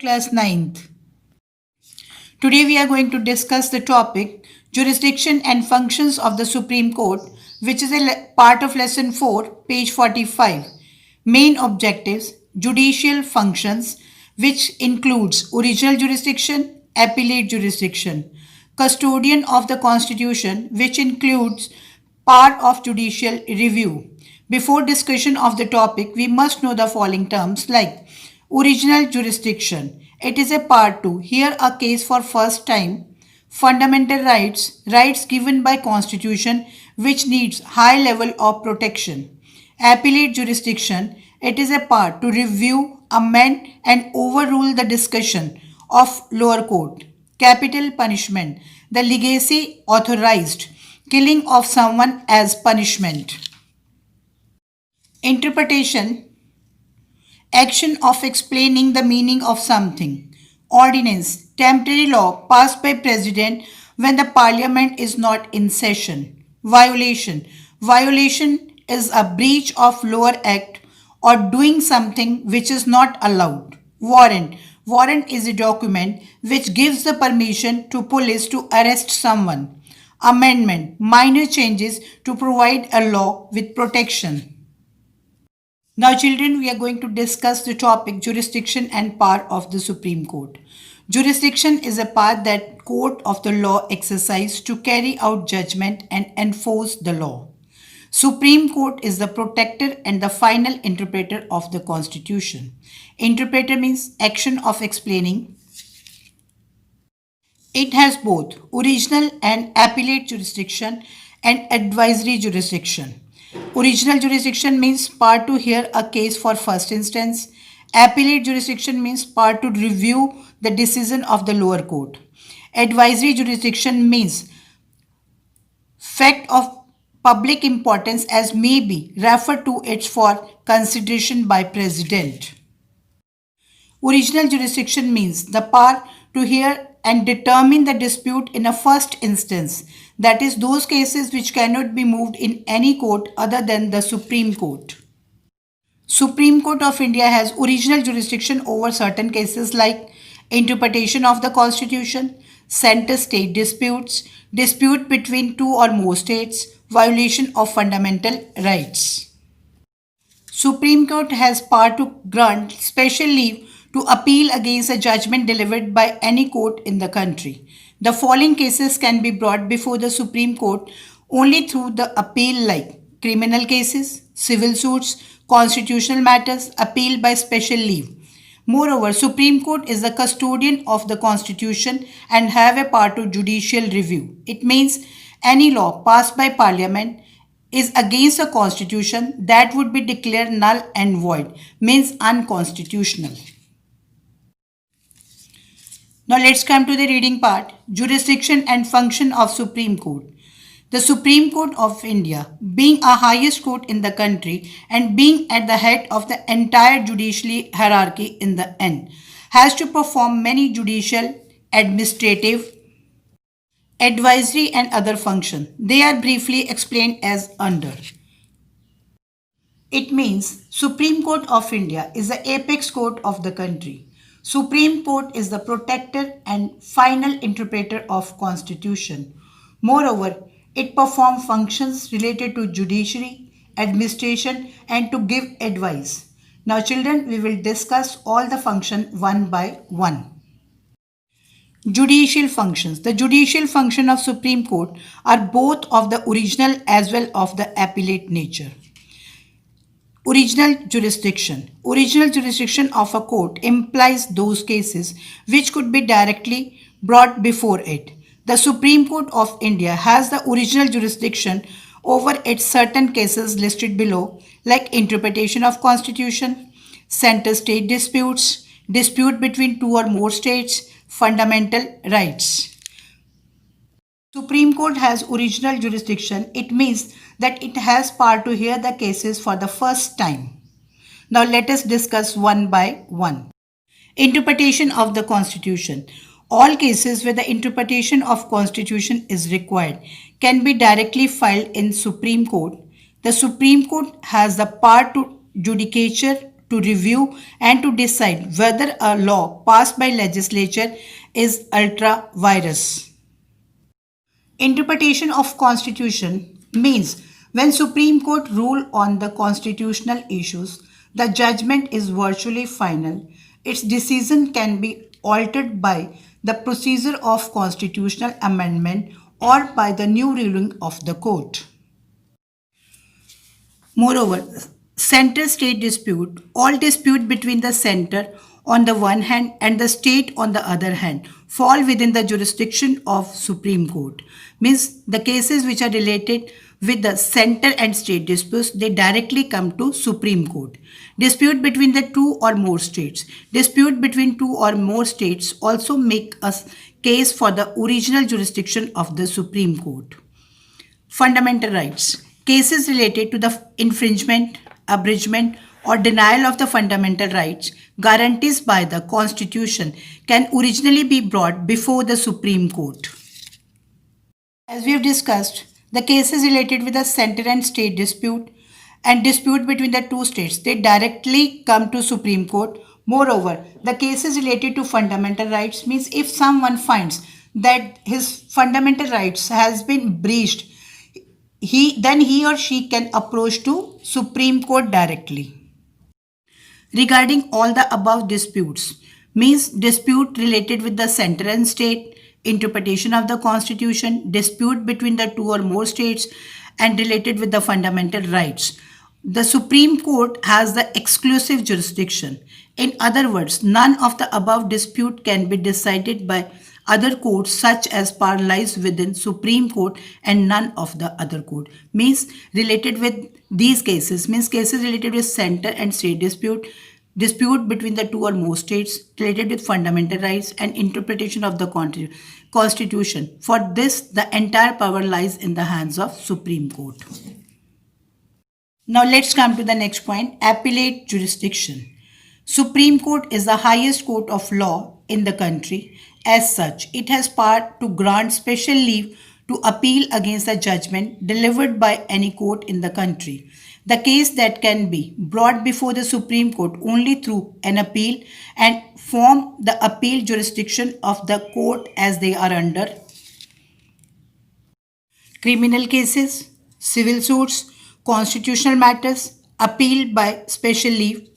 Class 9th. Today we are going to discuss the topic Jurisdiction and Functions of the Supreme Court, which is a part of Lesson 4, page 45. Main objectives: judicial functions, which includes original jurisdiction, appellate jurisdiction; custodian of the Constitution, which includes part of judicial review. Before discussion of the topic, we must know the following terms like original jurisdiction. It is a part to hear a case for first time. Fundamental rights, rights given by Constitution which needs high level of protection. Appellate jurisdiction, it is a part to review, amend and overrule the discussion of lower court. Capital punishment, the legacy authorized killing of someone as punishment. Interpretation, action of explaining the meaning of something. Ordinance, temporary law passed by president when the parliament is not in session. Violation, violation is a breach of lower act or doing something which is not allowed. Warrant, warrant is a document which gives the permission to police to arrest someone. Amendment, minor changes to provide a law with protection. Now, children, we are going to discuss the topic jurisdiction and power of the Supreme Court. Jurisdiction is a power that court of the law exercise to carry out judgment and enforce the law. Supreme Court is the protector and the final interpreter of the Constitution. Interpreter means action of explaining. It has both original and appellate jurisdiction and advisory jurisdiction. Original jurisdiction means power to hear a case for first instance. Appellate jurisdiction means power to review the decision of the lower court. Advisory jurisdiction means fact of public importance as may be referred to it for consideration by president. Original jurisdiction means the power to hear and determine the dispute in a first instance, that is, those cases which cannot be moved in any court other than the Supreme Court. Supreme Court of India has original jurisdiction over certain cases like interpretation of the Constitution, center-state disputes, dispute between two or more states, violation of fundamental rights. Supreme Court has power to grant special leave to appeal against a judgment delivered by any court in the country. The following cases can be brought before the Supreme Court only through the appeal like criminal cases, civil suits, constitutional matters, appeal by special leave. Moreover, Supreme Court is the custodian of the Constitution and have a power to judicial review. It means any law passed by Parliament is against the Constitution that would be declared null and void, means unconstitutional. Now let's come to the reading part. Jurisdiction and function of Supreme Court. The Supreme Court of India, being a highest court in the country and being at the head of the entire judicial hierarchy in the end, has to perform many judicial, administrative, advisory and other functions. They are briefly explained as under. It means Supreme Court of India is the apex court of the country. Supreme Court is the protector and final interpreter of Constitution. Moreover, it performs functions related to judiciary, administration and to give advice. Now children, we will discuss all the functions one by one. Judicial functions. The judicial function of Supreme Court are both of the original as well of the appellate nature. Original jurisdiction. Original jurisdiction of a court implies those cases which could be directly brought before it. The Supreme Court of India has the original jurisdiction over its certain cases listed below, like interpretation of Constitution, center-state disputes, dispute between two or more states, fundamental rights. Supreme Court has original jurisdiction. It means that it has power to hear the cases for the first time. Now let us discuss one by one. Interpretation of the Constitution. All cases where the interpretation of Constitution is required can be directly filed in Supreme Court. The Supreme Court has the power to judicature to review and to decide whether a law passed by legislature is ultra virus. Interpretation of Constitution means when Supreme Court rule on the constitutional issues, the judgment is virtually final. Its decision can be altered by the procedure of constitutional amendment or by the new ruling of the court. Moreover, center-state dispute, all dispute between the center on the one hand and the state on the other hand fall within the jurisdiction of Supreme Court. Means the cases which are related with the center and state disputes, they directly come to Supreme Court. Dispute between the two or more states. Dispute between two or more states also make a case for the original jurisdiction of the Supreme Court. Fundamental rights. Cases related to the infringement, abridgment, or denial of the fundamental rights guarantees by the Constitution can originally be brought before the Supreme Court. As we have discussed, the cases related with the center and state dispute and dispute between the two states, they directly come to Supreme Court. Moreover, the cases related to fundamental rights means if someone finds that his fundamental rights has been breached, he or she can approach to Supreme Court directly. Regarding all the above disputes, means dispute related with the center and state, interpretation of the Constitution, dispute between the two or more states, and related with the fundamental rights. The Supreme Court has the exclusive jurisdiction. In other words, none of the above dispute can be decided by other courts such as power lies within Supreme Court and none of the other court. Means related with these cases, means cases related with center and state dispute, dispute between the two or more states, related with fundamental rights and interpretation of the Constitution. For this, the entire power lies in the hands of Supreme Court. Now let's come to the next point, appellate jurisdiction. Supreme Court is the highest court of law in the country. As such, it has power to grant special leave to appeal against the judgment delivered by any court in the country. The case that can be brought before the Supreme Court only through an appeal and form the appeal jurisdiction of the court as they are under criminal cases, civil suits, constitutional matters, appeal by special leave.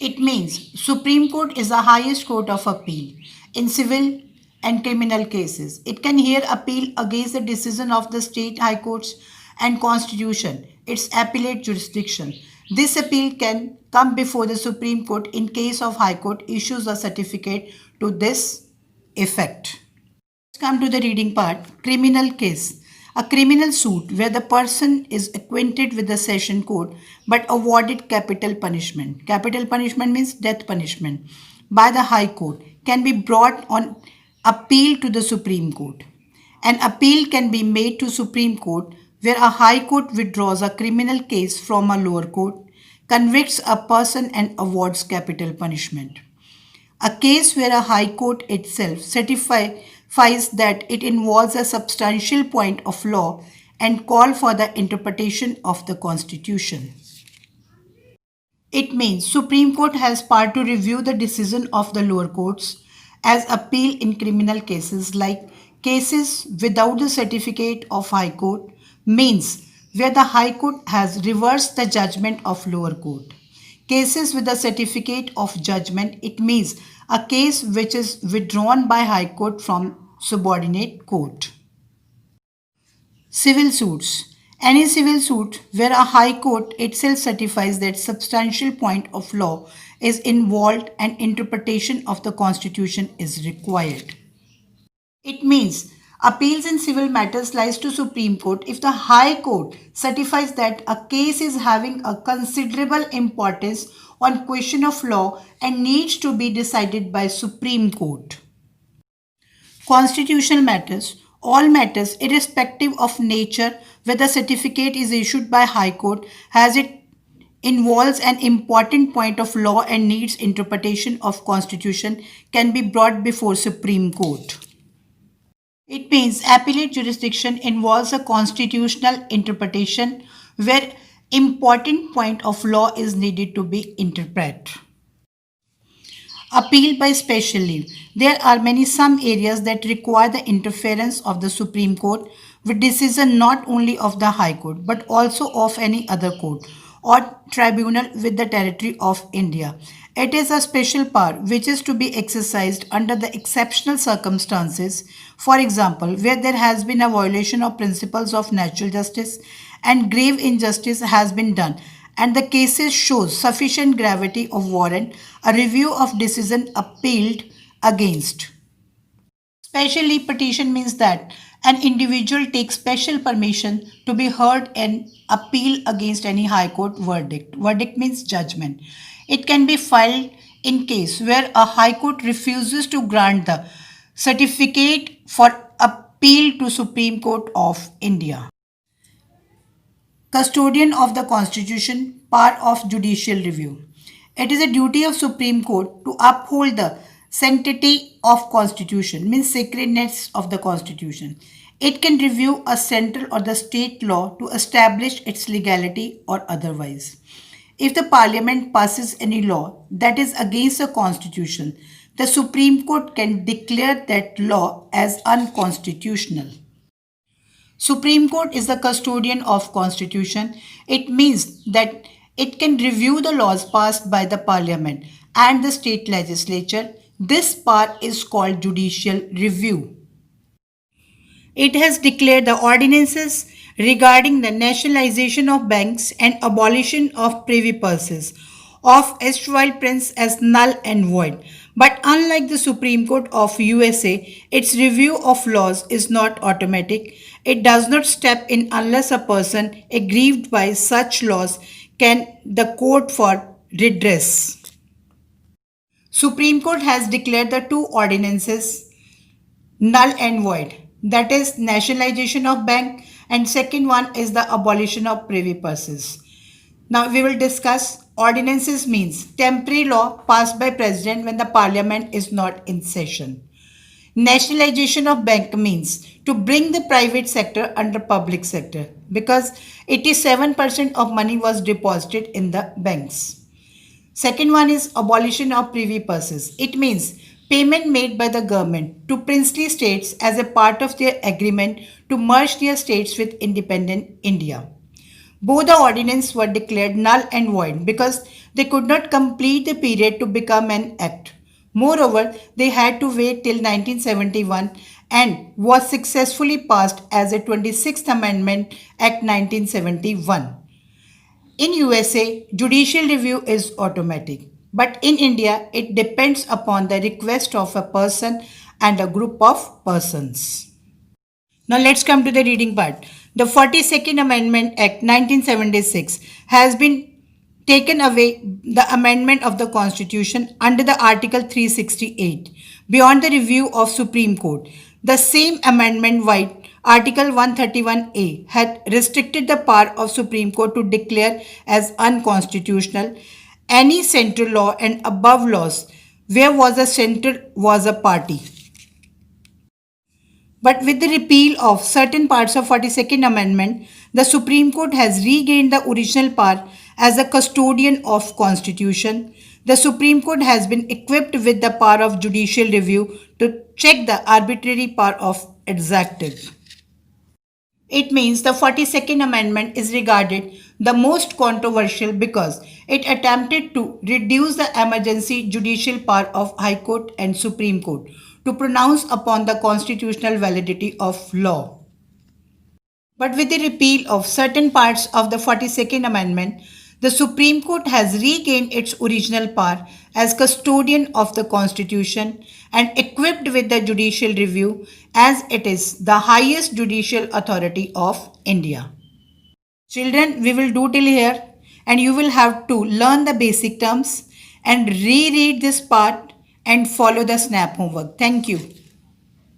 It means Supreme Court is the highest court of appeal in civil and criminal cases. It can hear appeal against the decision of the state high courts and constitution, its appellate jurisdiction. This appeal can come before the Supreme Court in case of High Court issues a certificate to this effect. Let's come to the reading part. Criminal case. A criminal suit where the person is acquainted with the session code but awarded capital punishment. Capital punishment means death punishment by the High Court can be brought on appeal to the Supreme Court. An appeal can be made to Supreme Court where a High Court withdraws a criminal case from a lower court, convicts a person and awards capital punishment. A case where a High Court itself certifies that it involves a substantial point of law and call for the interpretation of the Constitution. It means Supreme Court has power to review the decision of the lower courts as appeal in criminal cases like cases without the certificate of High Court, means where the High Court has reversed the judgment of lower court. Cases with the certificate of judgment, it means a case which is withdrawn by High Court from subordinate court. Civil suits. Any civil suit where a High Court itself certifies that substantial point of law is involved and interpretation of the Constitution is required. It means appeals in civil matters lies to Supreme Court if the High Court certifies that a case is having a considerable importance on question of law and needs to be decided by Supreme Court. Constitutional matters. All matters, irrespective of nature, whether certificate is issued by High Court, as it involves an important point of law and needs interpretation of Constitution, can be brought before Supreme Court. It means appellate jurisdiction involves a constitutional interpretation where important point of law is needed to be interpreted. Appeal by special leave. There are some areas that require the interference of the Supreme Court with decision not only of the High Court but also of any other court or tribunal with the territory of India. It is a special power which is to be exercised under the exceptional circumstances, for example, where there has been a violation of principles of natural justice and grave injustice has been done and the cases shows sufficient gravity of warrant a review of decision appealed against. Specially petition means that an individual takes special permission to be heard and appeal against any high court verdict. Verdict means judgment. It can be filed in case where a high court refuses to grant the certificate for appeal to Supreme Court of India. Custodian of the Constitution, power of judicial review. It is a duty of Supreme Court to uphold the sanctity of Constitution, means sacredness of the Constitution. It can review a central or the state law to establish its legality or otherwise. If the Parliament passes any law that is against the Constitution, the Supreme Court can declare that law as unconstitutional. Supreme Court is the custodian of Constitution. It means that it can review the laws passed by the Parliament and the state legislature. This power is called judicial review. It has declared the ordinances regarding the nationalization of banks and abolition of privy purses of erstwhile prince as null and void. But unlike the Supreme Court of USA, its review of laws is not automatic. It does not step in unless a person aggrieved by such laws can the court for redress. Supreme Court has declared the two ordinances null and void, that is nationalization of bank, and second one is the abolition of privy purses. Now we will discuss ordinances means temporary law passed by president when the parliament is not in session. Nationalization of bank means to bring the private sector under public sector because 87% of money was deposited in the banks. Second one is abolition of privy purses. It means payment made by the government to princely states as a part of their agreement to merge their states with independent India. Both the ordinances were declared null and void because they could not complete the period to become an act. Moreover, they had to wait till 1971 and was successfully passed as a 26th Amendment Act 1971. In USA, judicial review is automatic, but in India, it depends upon the request of a person and a group of persons. Now let's come to the reading part. The 42nd Amendment Act 1976 has been taken away the amendment of the Constitution under the Article 368 beyond the review of Supreme Court. The same amendment while Article 131A had restricted the power of Supreme Court to declare as unconstitutional any central law and above laws where was a central was a party. But with the repeal of certain parts of 42nd Amendment, the Supreme Court has regained the original power as a custodian of Constitution. The Supreme Court has been equipped with the power of judicial review to check the arbitrary power of executive. It means the 42nd Amendment is regarded the most controversial because it attempted to reduce the emergency judicial power of High Court and Supreme Court to pronounce upon the constitutional validity of law. But with the repeal of certain parts of the 42nd Amendment, the Supreme Court has regained its original power as custodian of the Constitution and equipped with the judicial review as it is the highest judicial authority of India. Children, we will do till here and you will have to learn the basic terms and reread this part and follow the SNAP homework. Thank you.